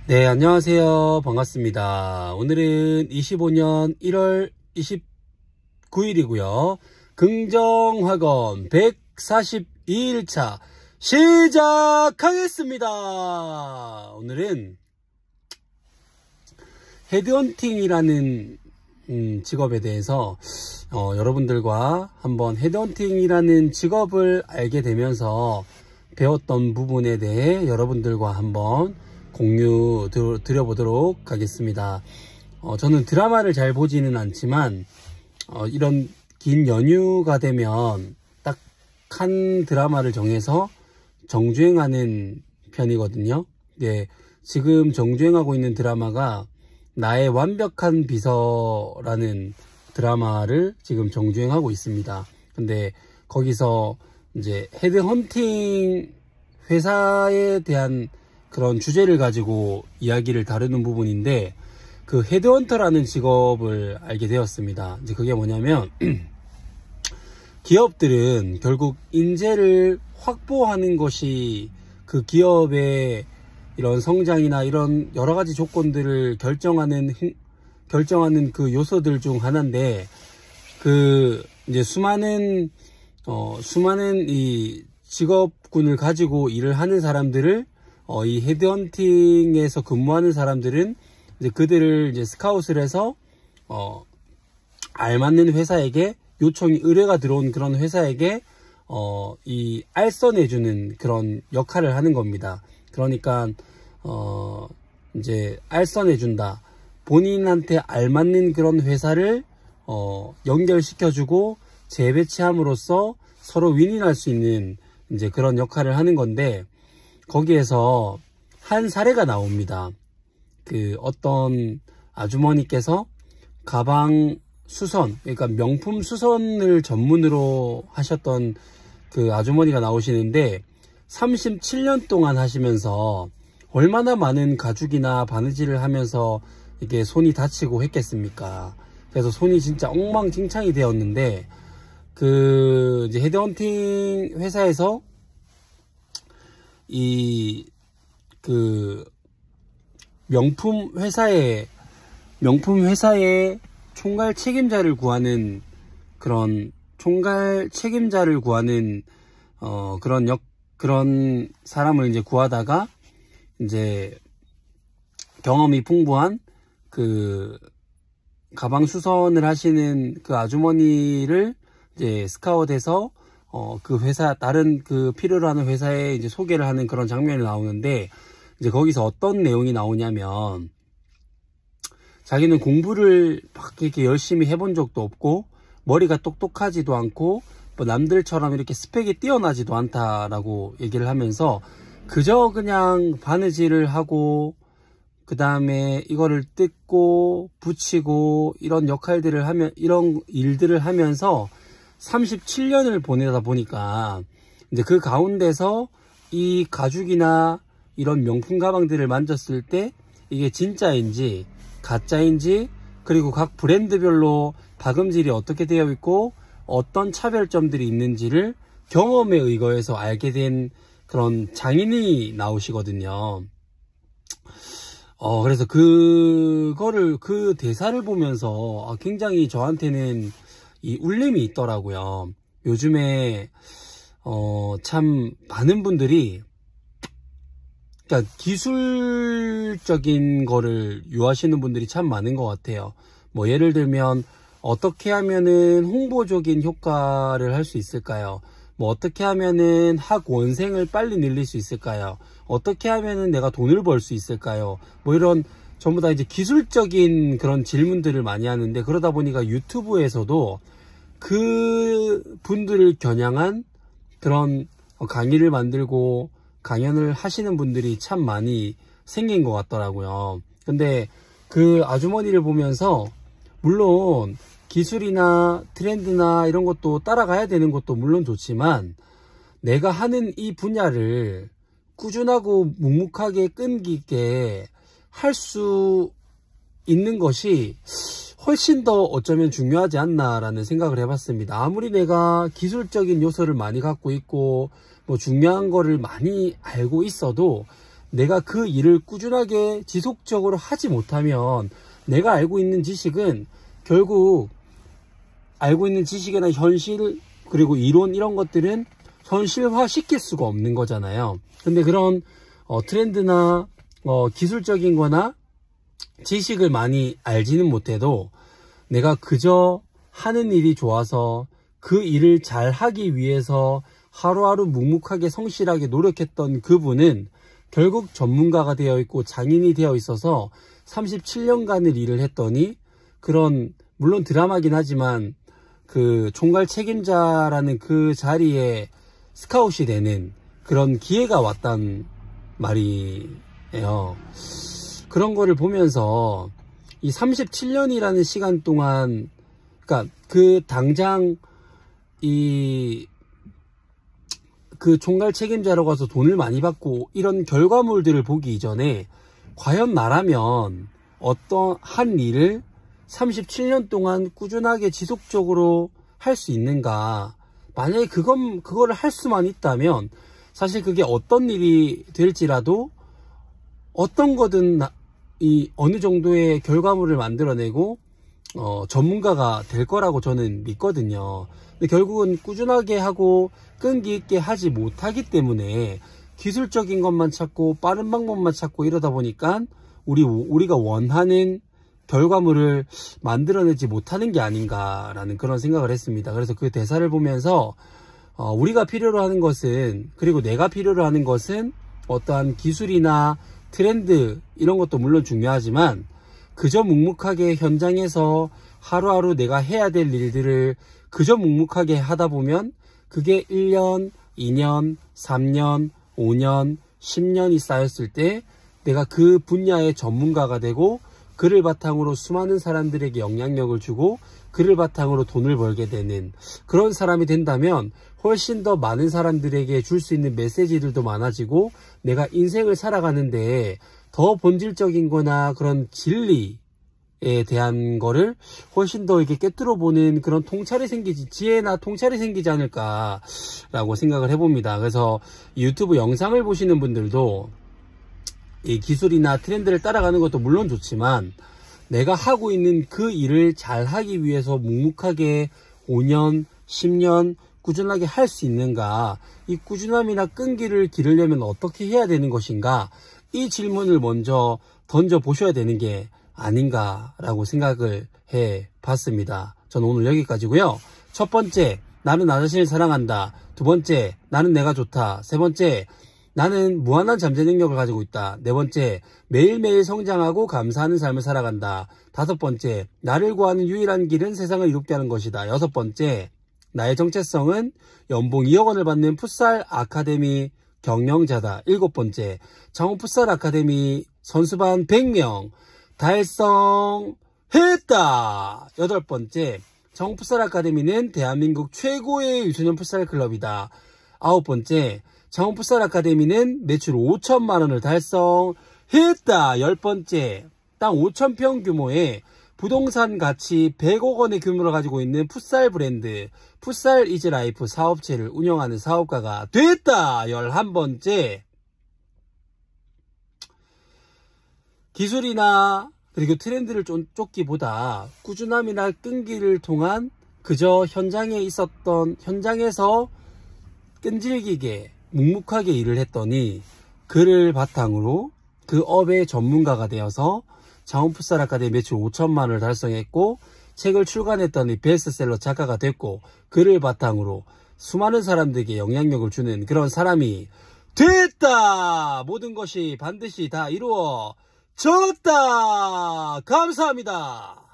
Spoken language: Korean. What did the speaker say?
네, 안녕하세요. 반갑습니다. 오늘은 25년 1월 29일이고요. 긍정학원 142일차 시작하겠습니다. 오늘은 헤드헌팅이라는 직업에 대해서 여러분들과 한번 헤드헌팅이라는 직업을 알게 되면서 배웠던 부분에 대해 여러분들과 한번 공유 드려보도록 하겠습니다. 저는 드라마를 잘 보지는 않지만 이런 긴 연휴가 되면 딱 한 드라마를 정해서 정주행하는 편이거든요. 네, 지금 정주행하고 있는 드라마가 나의 완벽한 비서라는 드라마를 지금 정주행하고 있습니다. 근데 거기서 이제 헤드헌팅 회사에 대한 그런 주제를 가지고 이야기를 다루는 부분인데, 그 헤드헌터라는 직업을 알게 되었습니다. 이제 그게 뭐냐면 기업들은 결국 인재를 확보하는 것이 그 기업의 이런 성장이나 이런 여러 가지 조건들을 결정하는 그 요소들 중 하나인데, 그 이제 수많은 이 직업군을 가지고 일을 하는 사람들을 이 헤드헌팅에서 근무하는 사람들은 이제 그들을 이제 스카웃을 해서 알맞는 회사에게 의뢰가 들어온 그런 회사에게 이 알선해주는 그런 역할을 하는 겁니다. 그러니까 이제 알선해준다. 본인한테 알맞는 그런 회사를 연결시켜주고 재배치함으로써 서로 윈윈할 수 있는 이제 그런 역할을 하는 건데, 거기에서 한 사례가 나옵니다. 그 어떤 아주머니께서 가방 수선, 그러니까 명품 수선을 전문으로 하셨던 그 아주머니가 나오시는데, 37년 동안 하시면서 얼마나 많은 가죽이나 바느질을 하면서 이게 손이 다치고 했겠습니까? 그래서 손이 진짜 엉망진창이 되었는데, 그 이제 헤드헌팅 회사에서 그 명품 회사의 총괄 책임자를 구하는 그런 그런 사람을 이제 구하다가, 이제 경험이 풍부한 그 가방 수선을 하시는 그 아주머니를 이제 스카웃해서 그 회사, 다른 그 필요로 하는 회사에 이제 소개를 하는 그런 장면이 나오는데, 이제 거기서 어떤 내용이 나오냐면, 자기는 공부를 막 이렇게 열심히 해본 적도 없고, 머리가 똑똑하지도 않고, 뭐 남들처럼 이렇게 스펙이 뛰어나지도 않다라고 얘기를 하면서, 그저 그냥 바느질을 하고, 그 다음에 이거를 뜯고, 붙이고, 이런 일들을 하면서 37년을 보내다 보니까, 이제 그 가운데서 이 가죽이나 이런 명품 가방들을 만졌을 때 이게 진짜인지 가짜인지, 그리고 각 브랜드별로 박음질이 어떻게 되어 있고 어떤 차별점들이 있는지를 경험에 의거해서 알게 된 그런 장인이 나오시거든요. 그래서 그 대사를 보면서 굉장히 저한테는 이 울림이 있더라고요. 요즘에 참 많은 분들이, 그러니까 기술적인 거를 요하시는 분들이 참 많은 것 같아요. 뭐 예를 들면 어떻게 하면은 홍보적인 효과를 할 수 있을까요? 뭐 어떻게 하면은 학원생을 빨리 늘릴 수 있을까요? 어떻게 하면은 내가 돈을 벌 수 있을까요? 뭐 이런 전부 다 이제 기술적인 그런 질문들을 많이 하는데, 그러다 보니까 유튜브에서도 그 분들을 겨냥한 그런 강의를 만들고 강연을 하시는 분들이 참 많이 생긴 것 같더라고요. 근데 그 아주머니를 보면서, 물론 기술이나 트렌드나 이런 것도 따라가야 되는 것도 물론 좋지만, 내가 하는 이 분야를 꾸준하고 묵묵하게 끈기 있게 할 수 있는 것이 훨씬 더 어쩌면 중요하지 않나라는 생각을 해봤습니다. 아무리 내가 기술적인 요소를 많이 갖고 있고 뭐 중요한 거를 많이 알고 있어도 내가 그 일을 꾸준하게 지속적으로 하지 못하면 내가 알고 있는 지식은 결국 알고 있는 지식이나 현실 그리고 이론 이런 것들은 현실화 시킬 수가 없는 거잖아요. 근데 그런 트렌드나 기술적인 거나 지식을 많이 알지는 못해도 내가 그저 하는 일이 좋아서 그 일을 잘 하기 위해서 하루하루 묵묵하게 성실하게 노력했던 그분은 결국 전문가가 되어 있고 장인이 되어 있어서 37년간을 일을 했더니 그런 물론 드라마긴 하지만 그 총괄 책임자라는 그 자리에 스카웃이 되는 그런 기회가 왔단 말이에요. 그런 거를 보면서 이 37년이라는 시간 동안 그러니까 그 당장 그 총괄 책임자로 가서 돈을 많이 받고 이런 결과물들을 보기 이전에 과연 나라면 어떤 한 일을 37년 동안 꾸준하게 지속적으로 할 수 있는가. 만약에 그거를 할 수만 있다면 사실 그게 어떤 일이 될지라도 어떤 거든 어느 정도의 결과물을 만들어내고 전문가가 될 거라고 저는 믿거든요. 근데 결국은 꾸준하게 하고 끈기 있게 하지 못하기 때문에 기술적인 것만 찾고 빠른 방법만 찾고 이러다 보니까 우리가 원하는 결과물을 만들어내지 못하는 게 아닌가라는 그런 생각을 했습니다. 그래서 그 대사를 보면서 우리가 필요로 하는 것은 그리고 내가 필요로 하는 것은 어떠한 기술이나 트렌드 이런 것도 물론 중요하지만 그저 묵묵하게 현장에서 하루하루 내가 해야 될 일들을 그저 묵묵하게 하다 보면 그게 1년, 2년, 3년, 5년, 10년이 쌓였을 때 내가 그 분야의 전문가가 되고 그를 바탕으로 수많은 사람들에게 영향력을 주고 그를 바탕으로 돈을 벌게 되는 그런 사람이 된다면 훨씬 더 많은 사람들에게 줄 수 있는 메시지들도 많아지고 내가 인생을 살아가는데 더 본질적인 거나 그런 진리에 대한 거를 훨씬 더 이렇게 꿰뚫어 보는 그런 지혜나 통찰이 생기지 않을까라고 생각을 해봅니다. 그래서 유튜브 영상을 보시는 분들도 이 기술이나 트렌드를 따라가는 것도 물론 좋지만 내가 하고 있는 그 일을 잘 하기 위해서 묵묵하게 5년, 10년 꾸준하게 할 수 있는가, 이 꾸준함이나 끈기를 기르려면 어떻게 해야 되는 것인가, 이 질문을 먼저 던져 보셔야 되는 게 아닌가라고 생각을 해 봤습니다. 저는 오늘 여기까지고요. 첫 번째, 나는 나 자신을 사랑한다. 두 번째, 나는 내가 좋다. 세 번째, 나는 무한한 잠재 능력을 가지고 있다. 네 번째, 매일매일 성장하고 감사하는 삶을 살아간다. 다섯 번째, 나를 구하는 유일한 길은 세상을 이롭게 하는 것이다. 여섯 번째, 나의 정체성은 연봉 2억 원을 받는 풋살 아카데미 경영자다. 일곱 번째, 창원 풋살 아카데미 선수반 100명 달성했다. 여덟 번째, 창원 풋살 아카데미는 대한민국 최고의 유소년 풋살 클럽이다. 아홉 번째, 창원 풋살 아카데미는 매출 5천만 원을 달성했다. 열 번째, 땅 5,000평 규모의 부동산 가치 100억 원의 규모를 가지고 있는 풋살 브랜드 풋살 이즈 라이프 사업체를 운영하는 사업가가 됐다. 11번째, 기술이나 그리고 트렌드를 쫓기보다 꾸준함이나 끈기를 통한 그저 현장에서 끈질기게 묵묵하게 일을 했더니 그를 바탕으로 그 업의 전문가가 되어서 창원 풋살 아카데미 매출 5천만 원을 달성했고 책을 출간했더니 베스트셀러 작가가 됐고 그를 바탕으로 수많은 사람들에게 영향력을 주는 그런 사람이 됐다. 모든 것이 반드시 다 이루어졌다. 감사합니다.